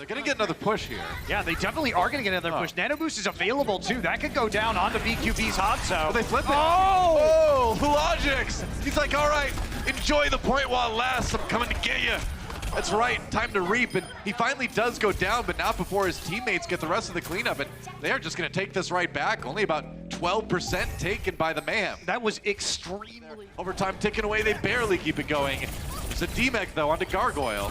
They're gonna get another push here. Yeah, they definitely are gonna get another push. Nano Boost is available too. That could go down onto BQB's Hanzo. Oh, they flip it. Oh! Logix! He's like, all right, enjoy the point while it lasts. I'm coming to get you. That's right, time to reap, and he finally does go down, but not before his teammates get the rest of the cleanup, and they are just gonna take this right back. Only about 12% taken by the Mayhem. That was extremely... Overtime ticking away, they barely keep it going. There's a D-Mech though onto Gargoyle.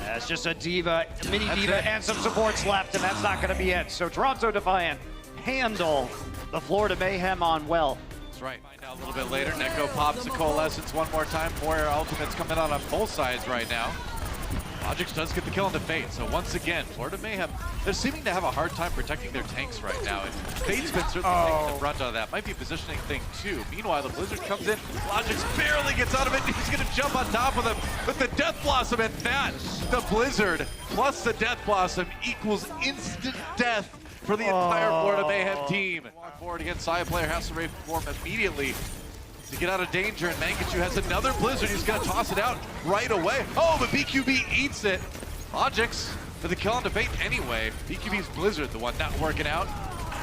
That's just a D.Va, mini D.Va, and some supports left, and that's not gonna be it. So Toronto Defiant handle the Florida Mayhem on well. That's right. Find out a little bit later. Neko pops the Coalescence one more time. 4 ultimates coming out on both sides right now. Logix does get the kill on the Fate. So once again, Florida Mayhem, they're seeming to have a hard time protecting their tanks right now. And Fate's been certainly taking the brunt of that. Might be a positioning thing too. Meanwhile, the Blizzard comes in. Logix barely gets out of it. He's going to jump on top of them with the Death Blossom. And that, the Blizzard plus the Death Blossom equals instant death for the entire Florida Mayhem team. Walk forward again. Saya player has to reform immediately to get out of danger, and Mangachu has another Blizzard. He's gonna toss it out right away. Oh, but BQB eats it. Logix for the kill on the Fate anyway. BQB's Blizzard, the one not working out.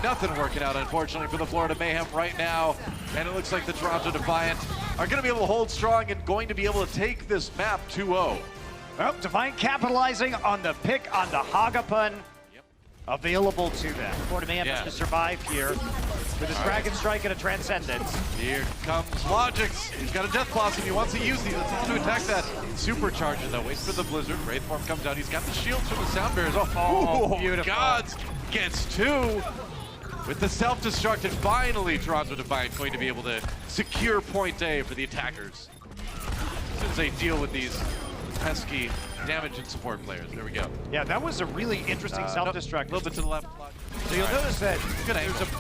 Nothing working out, unfortunately, for the Florida Mayhem right now. And it looks like the Toronto Defiant are gonna be able to hold strong and going to be able to take this map 2-0. Well, Defiant capitalizing on the pick on the Hagapun. Available to them. Florida Mayhem has to survive here with his Dragon Strike and a Transcendence. Here comes Logix. He's got a Death Blossom. He wants to use these. Let's to attack that Supercharger though. Waits for the Blizzard. Wraith form comes out. He's got the shields from the Sound Bearers. Oh, beautiful. Gods gets 2 with the self-destruct, and finally Toronto Defiant going to be able to secure point A for the attackers. As soon as they deal with these pesky damage and support players. There we go. Yeah, that was a really interesting self-destruct. A little bit to the left. So you'll notice that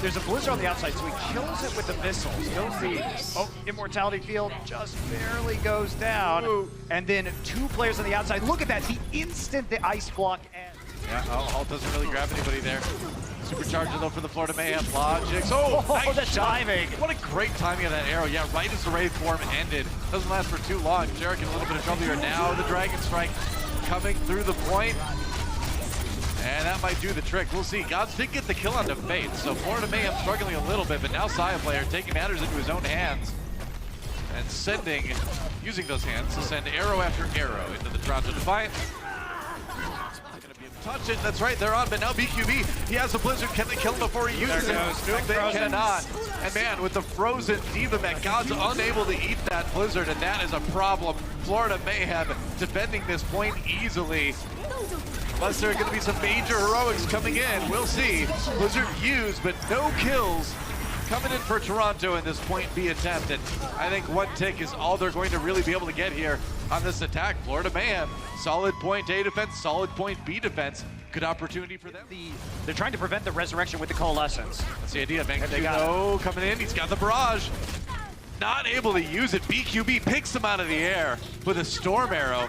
there's a Blizzard on the outside, so he kills it with the missiles. Kills the Immortality Field, just barely goes down. Ooh. And then 2 players on the outside. Look at that, the instant the ice block ends. Yeah, Halt doesn't really grab anybody there. Supercharger though for the Florida Mayhem. Logix. Oh, nice the timing. What a great timing of that arrow. Yeah, right as the Wraith form ended. Doesn't last for too long. Jarek in a little bit of trouble here. Now the Dragon Strike coming through the point. And that might do the trick. We'll see. Gods did get the kill on the Fate. So Florida Mayhem struggling a little bit, but now Saya player taking matters into his own hands and using those hands to send arrow after arrow into the Toronto Defiant. Touch it, that's right, they're on, but now BQB, he has a Blizzard. Can they kill him before he uses it? Nope, they cannot. And man, with the frozen D.Va Mech, God's unable to eat that Blizzard, and that is a problem. Florida Mayhem defending this point easily. Unless there are going to be some major heroics coming in, we'll see. Blizzard used, but no kills coming in for Toronto in this point B attempt. And I think 1 tick is all they're going to really be able to get here on this attack. Florida Mayhem, solid point A defense, solid point B defense. Good opportunity for them. They're trying to prevent the resurrection with the Coalescence. That's the idea. Mangachu coming in, he's got the barrage. Not able to use it. BQB picks him out of the air with a Storm Arrow.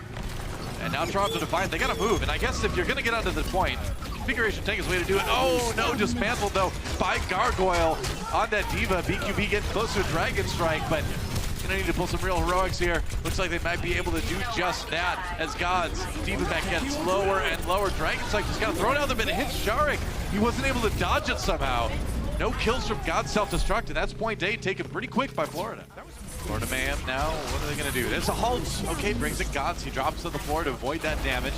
And now Toronto Defiant, they gotta move. And I guess if you're gonna get onto the point, Configuration Tank is the way to do it. Oh no, dismantled though by Gargoyle on that D.Va. BQB getting close to a Dragon Strike, but gonna need to pull some real heroics here. Looks like they might be able to do just that as Gods. D.Va Mech gets lower and lower. Dragon Strike just gotta throw it out there, but it hits Sharik. He wasn't able to dodge it somehow. No kills from God's self-destruct, and that's point A taken pretty quick by Florida. Florida Mayhem now, what are they gonna do? There's a Halt. Okay, brings in Gods. He drops to the floor to avoid that damage.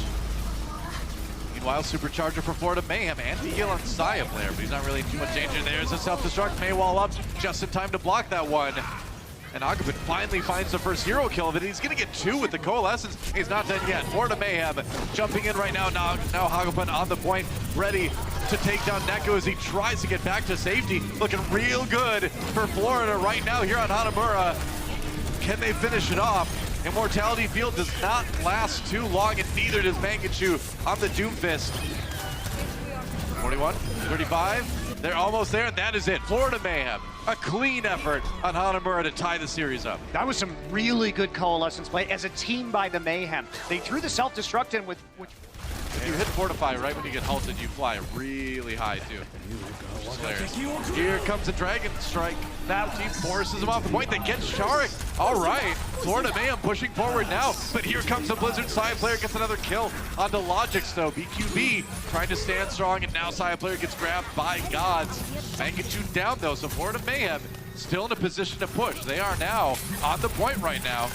Meanwhile, Supercharger for Florida Mayhem. Anti-heal on Saya player, but he's not really in too much danger. There's a self-destruct. Maywall up just in time to block that one. And Agapit finally finds the first hero kill of it. He's gonna get 2 with the Coalescence. He's not dead yet. Florida Mayhem jumping in right now. Now Hagapit on the point, ready to take down Neko as he tries to get back to safety. Looking real good for Florida right now here on Hanamura. Can they finish it off? Immortality Field does not last too long, and neither does Mangachu on the Doomfist. 41, 35, they're almost there, and that is it. Florida Mayhem, a clean effort on Hanamura to tie the series up. That was some really good Coalescence play as a team by the Mayhem. They threw the self-destruct in with which if you hit Fortify right when you get halted, you fly really high too. Here comes a Dragon Strike. That team forces him off the point. They get Sharik. All right, Florida Mayhem pushing forward now, but here comes a Blizzard. Side player gets another kill onto Logix though. BQB trying to stand strong, and now Side player gets grabbed by Gods. Mangachu down though, so Florida Mayhem still in a position to push. They are now on the point right now.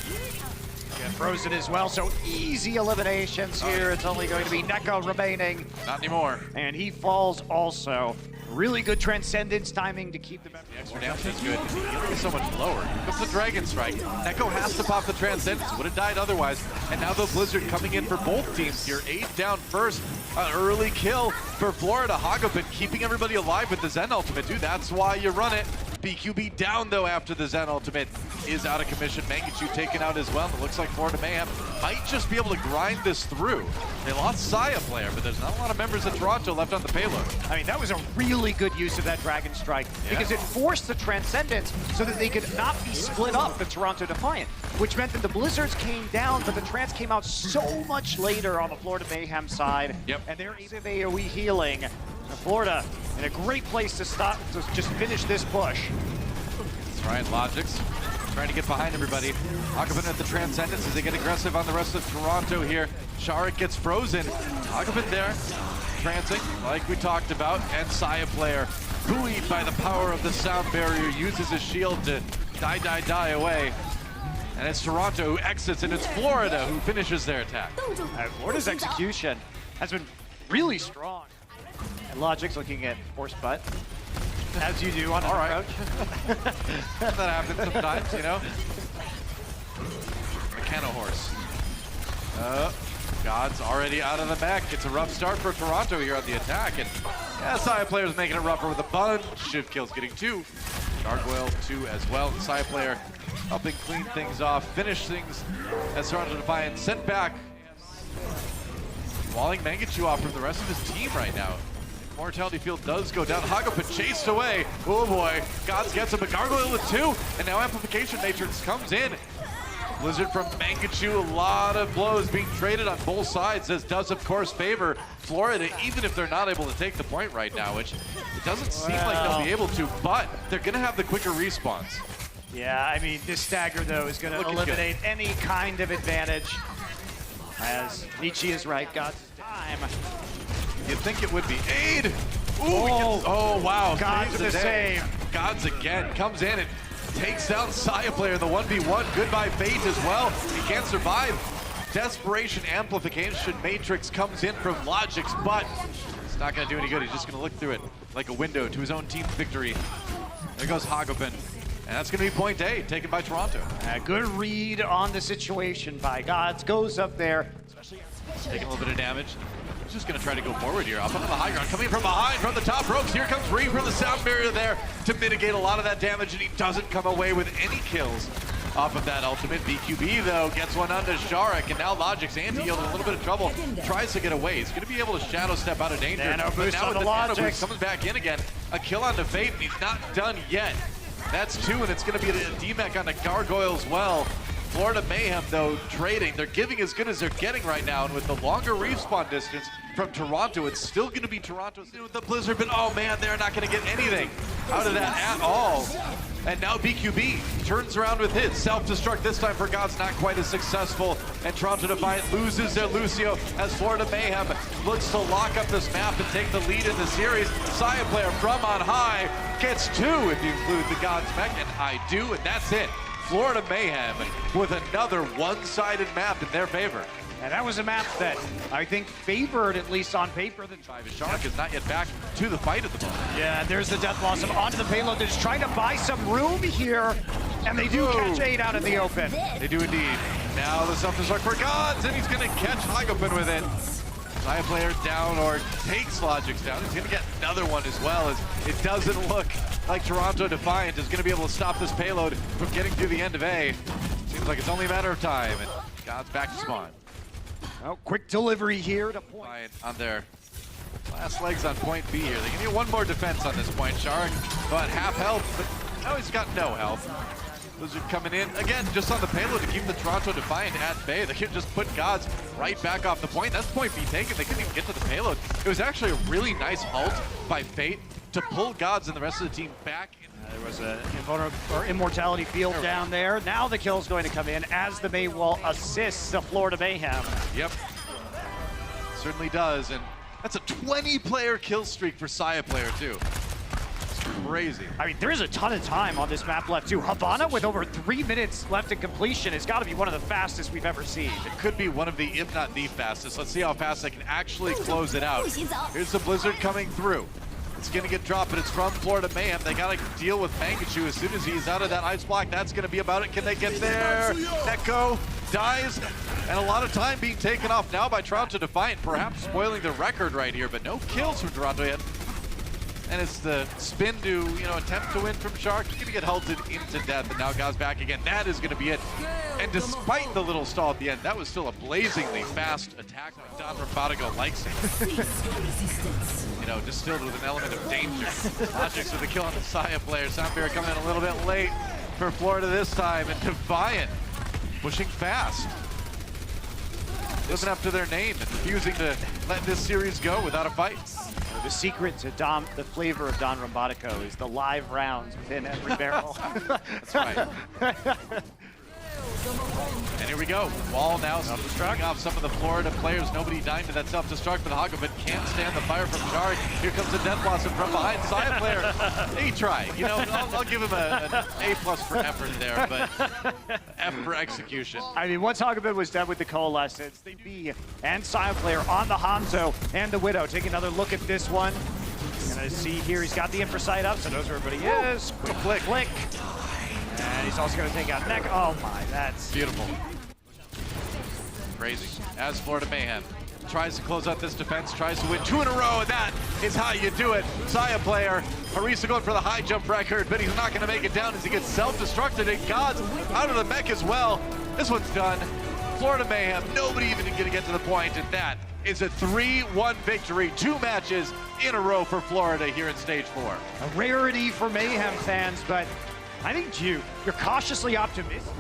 Yeah, Frozen as well, so easy eliminations here. It's only going to be Neko remaining. Not anymore. And he falls also. Really good Transcendence timing to keep the extra damage is good. Healing is so much lower. Comes the Dragon Strike. Neko has to pop the Transcendence. Would have died otherwise. And now the Blizzard coming in for both teams here. 8 down first. An early kill for Florida. Hagopin keeping everybody alive with the Zen Ultimate. Dude, that's why you run it. BQB down though after the Zen Ultimate is out of commission. Mangachu taken out as well. It looks like Florida Mayhem might just be able to grind this through. They lost Saya player, but there's not a lot of members of Toronto left on the payload. I mean, that was a really good use of that Dragon Strike because it forced the Transcendence so that they could not be split up, the Toronto Defiant, which meant that the Blizzards came down, but the Trans came out so much later on the Florida Mayhem side. And they're AoE healing. So Florida in a great place to stop, to just finish this push. That's right, Logix trying to get behind everybody. Hagopin at the Transcendence as they get aggressive on the rest of Toronto here. Sharik gets frozen. Hagopin there, trancing like we talked about, and Saya player buoyed by the power of the sound barrier uses his shield to die away. And it's Toronto who exits, and it's Florida who finishes their attack. Florida's execution has been really strong. And Logix looking at horse butt, as you do on an approach. That happens sometimes, you know. Mechano horse. God's already out of the mech. It's a rough start for Toronto here on the attack, and Saya player's making it rougher with a bunch of kills, getting 2. Gargoyle 2 as well. The Saya player helping clean things off, finish things as Toronto Defiant sent back. Walling Mangachu off from the rest of his team right now. Mortality field does go down. Hagopin chased away. Oh boy. Gods gets him, but Gargoyle with 2. And now Amplification Matrix comes in. Blizzard from Mangachu, a lot of blows being traded on both sides. This does, of course, favor Florida, even if they're not able to take the point right now, which it doesn't seem like they'll be able to, but they're going to have the quicker respawns. Yeah, I mean, this stagger, though, is going to eliminate any kind of advantage. As Nietzsche is right, God's time. You'd think it would be aid. Ooh, oh wow. God's the same. Gods again comes in and takes down Saya player, the 1v1. Goodbye Fate as well. He can't survive. Desperation Amplification Matrix comes in from Logix, but it's not going to do any good. He's just going to look through it like a window to his own team's victory. There goes Hagopin. And that's going to be point A, taken by Toronto. Good read on the situation by Gods. Goes up there. Taking a little bit of damage. He's just going to try to go forward here. Up on the high ground, coming from behind, from the top ropes. Here comes Reeve from the sound barrier there to mitigate a lot of that damage, and he doesn't come away with any kills off of that ultimate. BQB, though, gets one onto Sharik, and now Logix anti-healed in a little bit of trouble. Tries to get away. He's going to be able to shadow step out of danger. Nano boost now on with the nano Logix. boost, comes back in again. A kill onto Fate, and he's not done yet. That's 2, and it's going to be a D-Mech on the Gargoyle as well. Florida Mayhem, though, trading. They're giving as good as they're getting right now, and with the longer respawn distance from Toronto, it's still going to be Toronto's with the Blizzard, but oh man, they're not going to get anything out of that at all. And now BQB turns around with his self-destruct. This time for Gods, not quite as successful. And Toronto Defiant loses their Lucio as Florida Mayhem looks to lock up this map and take the lead in the series. Saya player from on high gets 2 if you include the Gods mech, and I do, and that's it. Florida Mayhem with another one-sided map in their favor. And that was a map that I think favored, at least on paper, the Shark is not yet back to the fight at the moment. Yeah, there's the Death Blossom onto the payload. They're just trying to buy some room here, and they do catch 8 out in the open. They do indeed. Now the self-destruct for Gods, and he's going to catch Hagopin with it. Saya player down, or takes Logix down. He's going to get another one as well, as it doesn't look like Toronto Defiant is going to be able to stop this payload from getting to the end of A. Seems like it's only a matter of time, and God's back to spawn. Oh, quick delivery here to point. On their last legs on point B here. They can get one more defense on this point. Sharik, but half health, but now he's got no health. Blizzard coming in, again, just on the payload to keep the Toronto Defiant at bay. They could just put Gods right back off the point. That's point be taken. They couldn't even get to the payload. It was actually a really nice ult by Fate to pull Gods and the rest of the team back. There was an immortality field down there. Now the kill's going to come in as the main wall assists the Florida Mayhem. Yep, certainly does. And that's a 20-player kill streak for Saya player too. Crazy. I mean, there is a ton of time on this map left too. Habana with over 3 minutes left in completion has got to be one of the fastest we've ever seen. It could be one of the, if not the fastest. Let's see how fast they can actually close it out. Here's the Blizzard coming through. It's going to get dropped, but it's from Florida Mayhem. They got to deal with Mangachu as soon as he's out of that ice block. That's going to be about it. Can they get there? Neko dies, and a lot of time being taken off now by Toronto Defiant, perhaps spoiling the record right here, but no kills from Toronto yet. And it's the spin to, attempt to win from Shark. He's going to get halted into death, and now God's back again. That is going to be it. And despite the little stall at the end, that was still a blazingly fast attack. Don Robotico likes it. Distilled with an element of danger. Logics with the kill on the Saya player. Soundbear coming in a little bit late for Florida this time, and Defiant pushing fast. Living up to their name and refusing to let this series go without a fight. The secret to the flavor of Don Robotico is the live rounds within every barrel. That's right. And here we go. Wall now self-destructing off some of the Florida players. Nobody dying to that self-destruct, but Hagavin can't stand the fire from Shark. Here comes the Death Blossom from behind. Saya player, he tried. I'll give him an A+ for effort there, but F for execution. I mean, once Hagavin was done with the Coalescence, the B and Saya player on the Hanzo and the Widow. Take another look at this one. You're gonna see here, he's got the infra sight up, so knows where everybody is. Quick flick. And he's also going to take out Neck. Oh my, that's beautiful. Crazy. As Florida Mayhem tries to close out this defense, tries to win 2 in a row, and that is how you do it. Saya player, Harisa going for the high jump record, but he's not going to make it down as he gets self-destructed, and God's out of the mech as well. This one's done. Florida Mayhem, nobody even going to get to the point, and that is a 3-1 victory. 2 matches in a row for Florida here in Stage 4. A rarity for Mayhem fans, but I think you're cautiously optimistic.